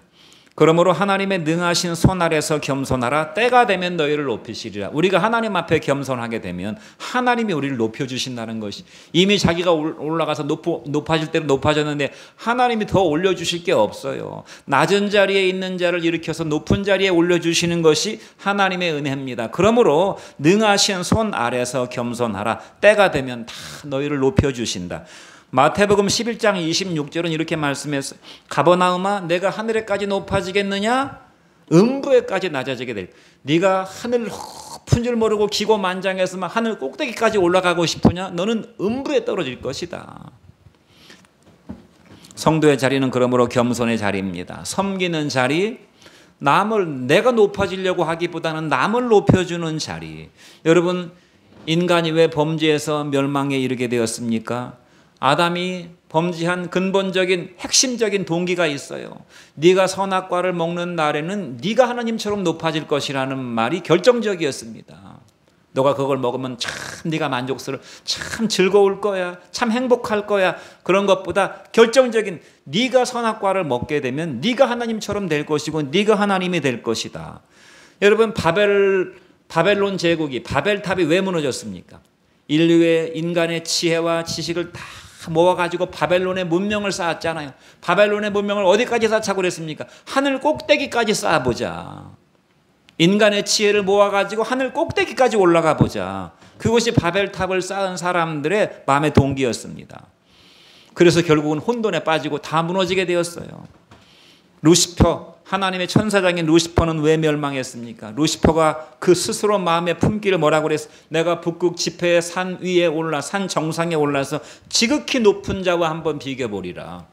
그러므로 하나님의 능하신 손 아래서 겸손하라. 때가 되면 너희를 높이시리라. 우리가 하나님 앞에 겸손하게 되면 하나님이 우리를 높여주신다는 것이, 이미 자기가 올라가서 높아질 대로 높아졌는데 하나님이 더 올려주실 게 없어요. 낮은 자리에 있는 자를 일으켜서 높은 자리에 올려주시는 것이 하나님의 은혜입니다. 그러므로 능하신 손 아래서 겸손하라. 때가 되면 다 너희를 높여주신다. 마태복음 11장 26절은 이렇게 말씀했어요. 가버나움아, 내가 하늘에까지 높아지겠느냐? 음부에까지 낮아지게 될. 네가 하늘 높은 줄 모르고 기고만장해서 하늘 꼭대기까지 올라가고 싶으냐? 너는 음부에 떨어질 것이다. 성도의 자리는 그러므로 겸손의 자리입니다. 섬기는 자리, 내가 높아지려고 하기보다는 남을 높여주는 자리. 여러분, 인간이 왜 범죄에서 멸망에 이르게 되었습니까? 아담이 범죄한 근본적인 핵심적인 동기가 있어요. 네가 선악과를 먹는 날에는 네가 하나님처럼 높아질 것이라는 말이 결정적이었습니다. 너가 그걸 먹으면 참 네가 만족스러워, 참 즐거울 거야, 참 행복할 거야. 그런 것보다 결정적인, 네가 선악과를 먹게 되면 네가 하나님처럼 될 것이고 네가 하나님이 될 것이다. 여러분, 바벨론 제국이, 바벨탑이 왜 무너졌습니까? 인류의 인간의 지혜와 지식을 다 모아가지고 바벨론의 문명을 쌓았잖아요. 바벨론의 문명을 어디까지 쌓자고 그랬습니까? 하늘 꼭대기까지 쌓아보자. 인간의 지혜를 모아가지고 하늘 꼭대기까지 올라가 보자. 그것이 바벨탑을 쌓은 사람들의 마음의 동기였습니다. 그래서 결국은 혼돈에 빠지고 다 무너지게 되었어요. 루시퍼, 하나님의 천사장인 루시퍼는 왜 멸망했습니까? 루시퍼가 그 스스로 마음에 품기를 뭐라고 그랬어? 내가 북극 지폐의 산 위에 올라, 산 정상에 올라서 지극히 높은 자와 한번 비교보리라.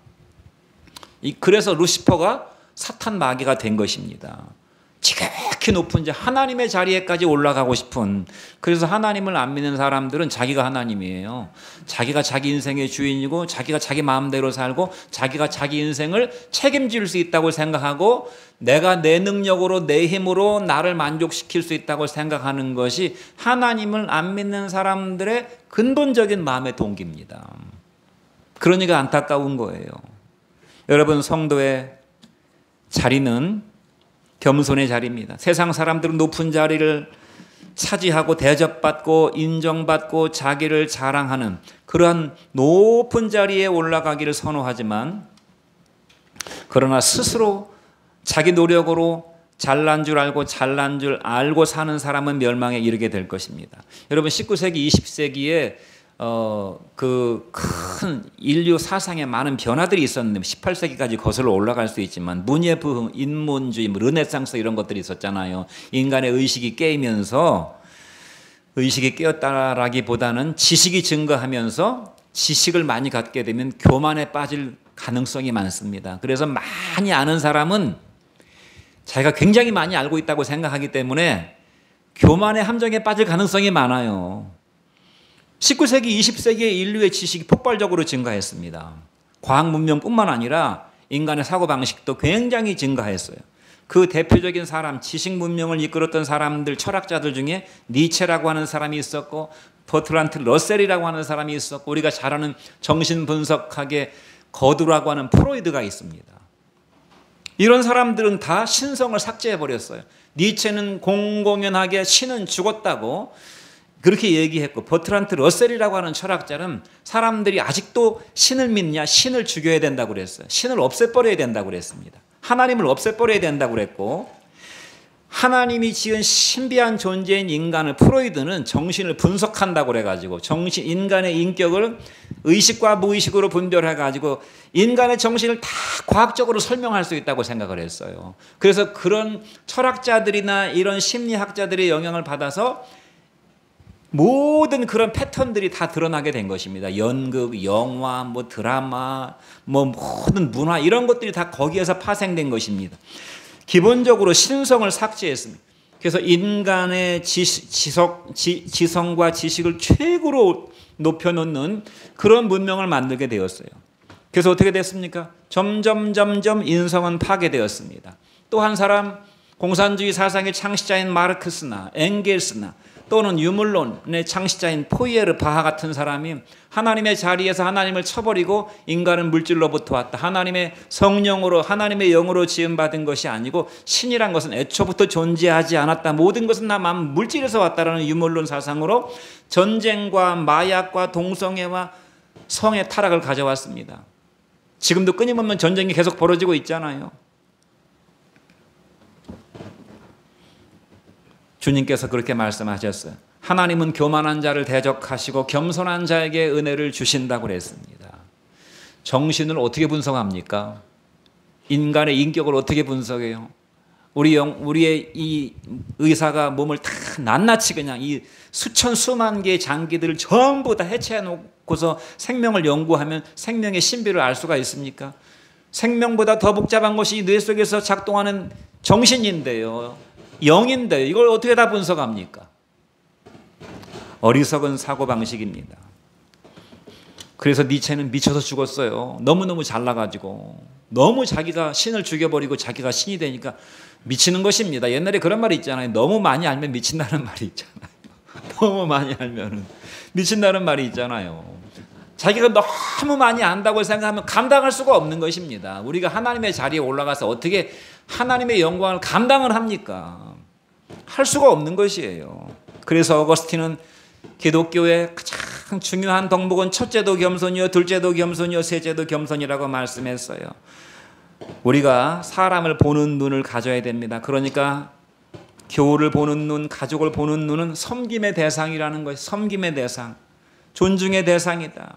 그래서 루시퍼가 사탄 마귀가 된 것입니다. 지극히 높은 자, 하나님의 자리에까지 올라가고 싶은. 그래서 하나님을 안 믿는 사람들은 자기가 하나님이에요. 자기가 자기 인생의 주인이고 자기가 자기 마음대로 살고 자기가 자기 인생을 책임질 수 있다고 생각하고 내가 내 능력으로 내 힘으로 나를 만족시킬 수 있다고 생각하는 것이 하나님을 안 믿는 사람들의 근본적인 마음의 동기입니다. 그러니까 안타까운 거예요. 여러분, 성도의 자리는 겸손의 자리입니다. 세상 사람들은 높은 자리를 차지하고 대접받고 인정받고 자기를 자랑하는 그러한 높은 자리에 올라가기를 선호하지만, 그러나 스스로 자기 노력으로 잘난 줄 알고 사는 사람은 멸망에 이르게 될 것입니다. 여러분, 19세기 20세기에 그 큰 인류 사상에 많은 변화들이 있었는데 18세기까지 거슬러 올라갈 수 있지만, 문예 부흥, 인문주의, 르네상스 이런 것들이 있었잖아요. 인간의 의식이 깨이면서, 의식이 깨었다라기보다는 지식이 증가하면서 지식을 많이 갖게 되면 교만에 빠질 가능성이 많습니다. 그래서 많이 아는 사람은 자기가 굉장히 많이 알고 있다고 생각하기 때문에 교만의 함정에 빠질 가능성이 많아요. 19세기, 20세기의 인류의 지식이 폭발적으로 증가했습니다. 과학 문명뿐만 아니라 인간의 사고방식도 굉장히 증가했어요. 그 대표적인 사람, 지식 문명을 이끌었던 사람들, 철학자들 중에 니체라고 하는 사람이 있었고, 버트란트 러셀이라고 하는 사람이 있었고, 우리가 잘 아는 정신분석학의 거두라고 하는 프로이드가 있습니다. 이런 사람들은 다 신성을 삭제해버렸어요. 니체는 공공연하게 신은 죽었다고 그렇게 얘기했고, 버트란트 러셀이라고 하는 철학자는 사람들이 아직도 신을 믿냐, 신을 죽여야 된다고 그랬어요. 신을 없애버려야 된다고 그랬습니다. 하나님을 없애버려야 된다고 그랬고, 하나님이 지은 신비한 존재인 인간을 프로이드는 정신을 분석한다고 그래가지고, 인간의 인격을 의식과 무의식으로 분별해가지고 인간의 정신을 다 과학적으로 설명할 수 있다고 생각을 했어요. 그래서 그런 철학자들이나 이런 심리학자들의 영향을 받아서 모든 그런 패턴들이 다 드러나게 된 것입니다. 연극, 영화, 드라마, 모든 문화 이런 것들이 다 거기에서 파생된 것입니다. 기본적으로 신성을 삭제했습니다. 그래서 인간의 지성과 지식을 최고로 높여놓는 그런 문명을 만들게 되었어요. 그래서 어떻게 됐습니까? 점점 인성은 파괴되었습니다. 또 한 사람, 공산주의 사상의 창시자인 마르크스나 엥겔스나 또는 유물론의 창시자인 포이에르 바하 같은 사람이 하나님의 자리에서 하나님을 쳐버리고 인간은 물질로부터 왔다, 하나님의 성령으로, 하나님의 영으로 지음받은 것이 아니고 신이란 것은 애초부터 존재하지 않았다, 모든 것은 다 물질에서 왔다라는 유물론 사상으로 전쟁과 마약과 동성애와 성의 타락을 가져왔습니다. 지금도 끊임없는 전쟁이 계속 벌어지고 있잖아요. 주님께서 그렇게 말씀하셨어요. 하나님은 교만한 자를 대적하시고 겸손한 자에게 은혜를 주신다고 그랬습니다. 정신을 어떻게 분석합니까? 인간의 인격을 어떻게 분석해요? 우리의 이 의사가 몸을 다 낱낱이 그냥 이 수천 수만 개의 장기들을 전부 다 해체해 놓고서 생명을 연구하면 생명의 신비를 알 수가 있습니까? 생명보다 더 복잡한 것이 뇌 속에서 작동하는 정신인데요, 영인데 이걸 어떻게 다 분석합니까? 어리석은 사고방식입니다. 그래서 니체는 미쳐서 죽었어요. 너무너무 잘나가지고 너무 자기가 신을 죽여버리고 자기가 신이 되니까 미치는 것입니다. 옛날에 그런 말이 있잖아요. 너무 많이 알면 미친다는 말이 있잖아요. 너무 많이 알면 미친다는 말이 있잖아요. 자기가 너무 많이 안다고 생각하면 감당할 수가 없는 것입니다. 우리가 하나님의 자리에 올라가서 어떻게 하나님의 영광을 감당을 합니까? 할 수가 없는 것이에요. 그래서 어거스틴은 기독교의 가장 중요한 덕목은 첫째도 겸손이요, 둘째도 겸손이요, 셋째도 겸손이라고 말씀했어요. 우리가 사람을 보는 눈을 가져야 됩니다. 그러니까 교우를 보는 눈, 가족을 보는 눈은 섬김의 대상이라는 것이, 섬김의 대상, 존중의 대상이다.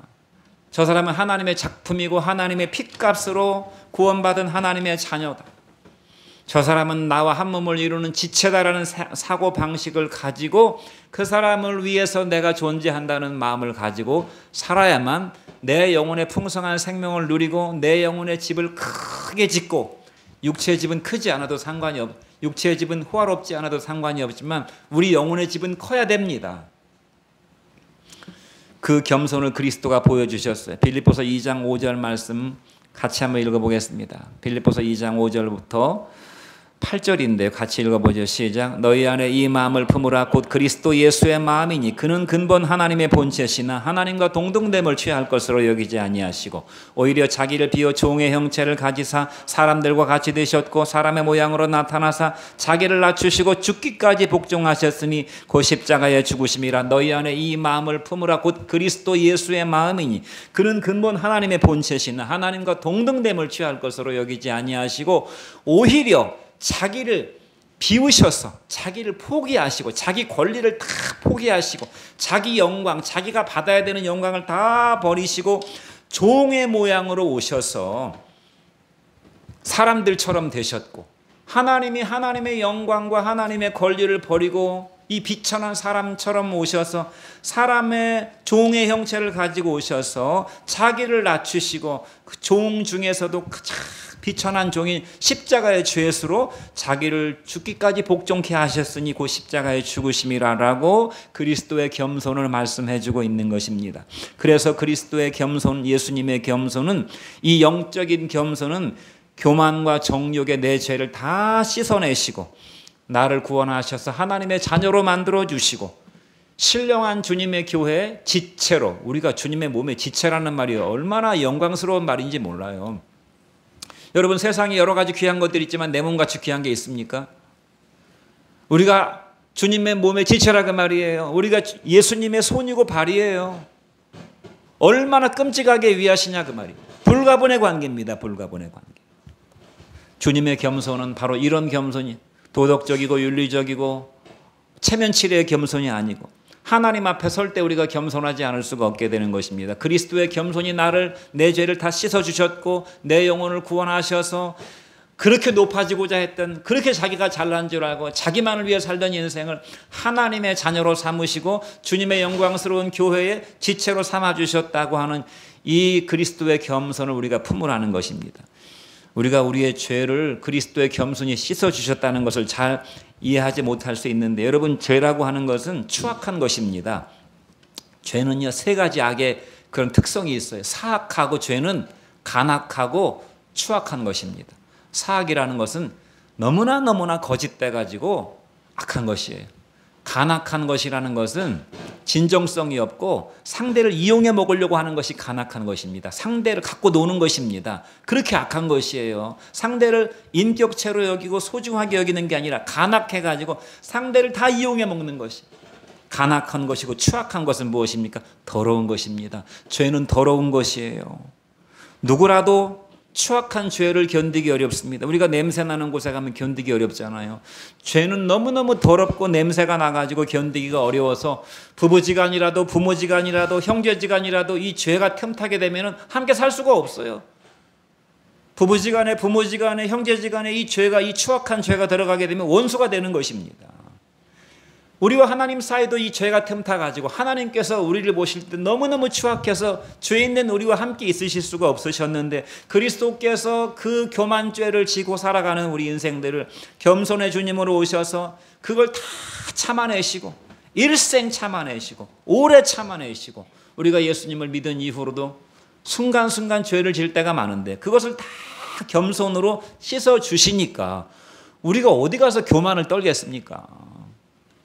저 사람은 하나님의 작품이고 하나님의 핏값으로 구원받은 하나님의 자녀다. 저 사람은 나와 한 몸을 이루는 지체다라는 사고방식을 가지고 그 사람을 위해서 내가 존재한다는 마음을 가지고 살아야만 내 영혼의 풍성한 생명을 누리고 내 영혼의 집을 크게 짓고, 육체의 집은 크지 않아도 상관이 없, 육체의 집은 호화롭지 않아도 상관이 없지만 우리 영혼의 집은 커야 됩니다. 그 겸손을 그리스도가 보여주셨어요. 빌립보서 2장 5절 말씀 같이 한번 읽어보겠습니다. 빌립보서 2장 5절부터 8절인데요. 같이 읽어보죠. 시작. 너희 안에 이 마음을 품으라. 곧 그리스도 예수의 마음이니 그는 근본 하나님의 본체시나 하나님과 동등됨을 취할 것으로 여기지 아니하시고 오히려 자기를 비워 종의 형체를 가지사 사람들과 같이 되셨고 사람의 모양으로 나타나사 자기를 낮추시고 죽기까지 복종하셨으니 곧 십자가의 죽으심이라. 너희 안에 이 마음을 품으라. 곧 그리스도 예수의 마음이니 그는 근본 하나님의 본체시나 하나님과 동등됨을 취할 것으로 여기지 아니하시고 오히려 자기를 비우셔서 자기를 포기하시고 자기 권리를 다 포기하시고 자기 영광, 자기가 받아야 되는 영광을 다 버리시고 종의 모양으로 오셔서 사람들처럼 되셨고 하나님이 하나님의 영광과 하나님의 권리를 버리고 이 비천한 사람처럼 오셔서 사람의 종의 형체를 가지고 오셔서 자기를 낮추시고 그 종 중에서도 가장 비천한 종인 십자가의 죄수로 자기를 죽기까지 복종케 하셨으니 그 십자가의 죽으심이라라고 그리스도의 겸손을 말씀해주고 있는 것입니다. 그래서 그리스도의 겸손, 예수님의 겸손은 이 영적인 겸손은 교만과 정욕의 내 죄를 다 씻어내시고 나를 구원하셔서 하나님의 자녀로 만들어 주시고 신령한 주님의 교회 지체로 우리가 주님의 몸의 지체라는 말이 얼마나 영광스러운 말인지 몰라요. 여러분 세상에 여러 가지 귀한 것들이 있지만 내 몸같이 귀한 게 있습니까? 우리가 주님의 몸의 지체라 그 말이에요. 우리가 예수님의 손이고 발이에요. 얼마나 끔찍하게 위하시냐 그 말이에요. 불가분의 관계입니다. 불가분의 관계. 주님의 겸손은 바로 이런 겸손이 도덕적이고 윤리적이고 체면치레의 겸손이 아니고 하나님 앞에 설 때 우리가 겸손하지 않을 수가 없게 되는 것입니다. 그리스도의 겸손이 내 죄를 다 씻어주셨고 내 영혼을 구원하셔서 그렇게 높아지고자 했던 그렇게 자기가 잘난 줄 알고 자기만을 위해 살던 인생을 하나님의 자녀로 삼으시고 주님의 영광스러운 교회의 지체로 삼아주셨다고 하는 이 그리스도의 겸손을 우리가 품으라는 것입니다. 우리가 우리의 죄를 그리스도의 겸손이 씻어주셨다는 것을 잘 이해하지 못할 수 있는데 여러분 죄라고 하는 것은 추악한 것입니다. 죄는요 세 가지 악의 그런 특성이 있어요. 사악하고 죄는 간악하고 추악한 것입니다. 사악이라는 것은 너무나 거짓돼 가지고 악한 것이에요. 간악한 것이라는 것은 진정성이 없고 상대를 이용해 먹으려고 하는 것이 간악한 것입니다. 상대를 갖고 노는 것입니다. 그렇게 악한 것이에요. 상대를 인격체로 여기고 소중하게 여기는 게 아니라 간악해 가지고 상대를 다 이용해 먹는 것이 간악한 것이고 추악한 것은 무엇입니까? 더러운 것입니다. 죄는 더러운 것이에요. 누구라도 추악한 죄를 견디기 어렵습니다. 우리가 냄새나는 곳에 가면 견디기 어렵잖아요. 죄는 너무너무 더럽고 냄새가 나가지고 견디기가 어려워서 부부지간이라도 부모지간이라도 형제지간이라도 이 죄가 틈타게 되면 함께 살 수가 없어요. 부부지간에 부모지간에 형제지간에 이 죄가 이 추악한 죄가 들어가게 되면 원수가 되는 것입니다. 우리와 하나님 사이도 이 죄가 틈타가지고 하나님께서 우리를 보실 때 너무너무 추악해서 죄 있는 우리와 함께 있으실 수가 없으셨는데 그리스도께서 그 교만죄를 지고 살아가는 우리 인생들을 겸손의 주님으로 오셔서 그걸 다 참아내시고 일생 참아내시고 오래 참아내시고 우리가 예수님을 믿은 이후로도 순간순간 죄를 질 때가 많은데 그것을 다 겸손으로 씻어주시니까 우리가 어디 가서 교만을 떨겠습니까?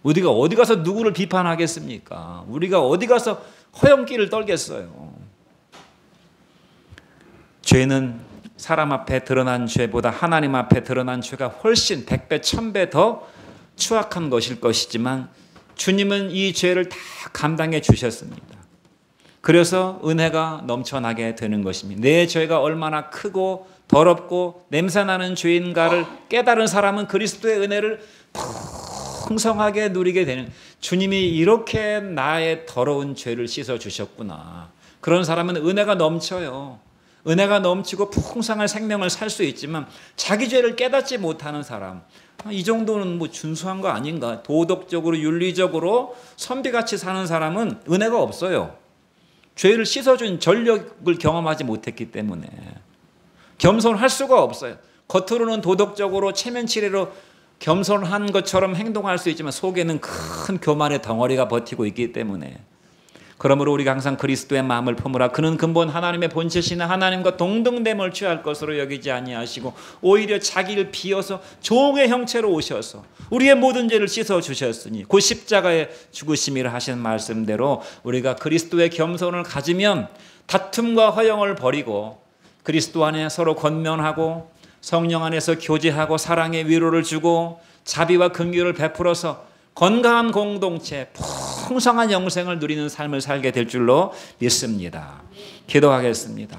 우리가 어디 가서 누구를 비판하겠습니까? 우리가 어디 가서 허영기를 떨겠어요? 죄는 사람 앞에 드러난 죄보다 하나님 앞에 드러난 죄가 훨씬 100배, 1000배 더 추악한 것일 것이지만 주님은 이 죄를 다 감당해 주셨습니다. 그래서 은혜가 넘쳐나게 되는 것입니다. 내 죄가 얼마나 크고 더럽고 냄새나는 죄인가를 깨달은 사람은 그리스도의 은혜를 풍성하게 누리게 되는 주님이 이렇게 나의 더러운 죄를 씻어주셨구나. 그런 사람은 은혜가 넘쳐요. 은혜가 넘치고 풍성한 생명을 살 수 있지만 자기 죄를 깨닫지 못하는 사람 이 정도는 뭐 준수한 거 아닌가. 도덕적으로 윤리적으로 선비같이 사는 사람은 은혜가 없어요. 죄를 씻어준 전력을 경험하지 못했기 때문에 겸손할 수가 없어요. 겉으로는 도덕적으로 체면치레로 겸손한 것처럼 행동할 수 있지만 속에는 큰 교만의 덩어리가 버티고 있기 때문에 그러므로 우리가 항상 그리스도의 마음을 품으라. 그는 근본 하나님의 본체시나 하나님과 동등됨을 취할 것으로 여기지 아니하시고 오히려 자기를 비어서 종의 형체로 오셔서 우리의 모든 죄를 씻어 주셨으니 그 십자가의 죽으심이라 하신 말씀대로 우리가 그리스도의 겸손을 가지면 다툼과 허영을 버리고 그리스도 안에 서로 권면하고 성령 안에서 교제하고 사랑의 위로를 주고 자비와 긍휼을 베풀어서 건강한 공동체, 풍성한 영생을 누리는 삶을 살게 될 줄로 믿습니다. 기도하겠습니다.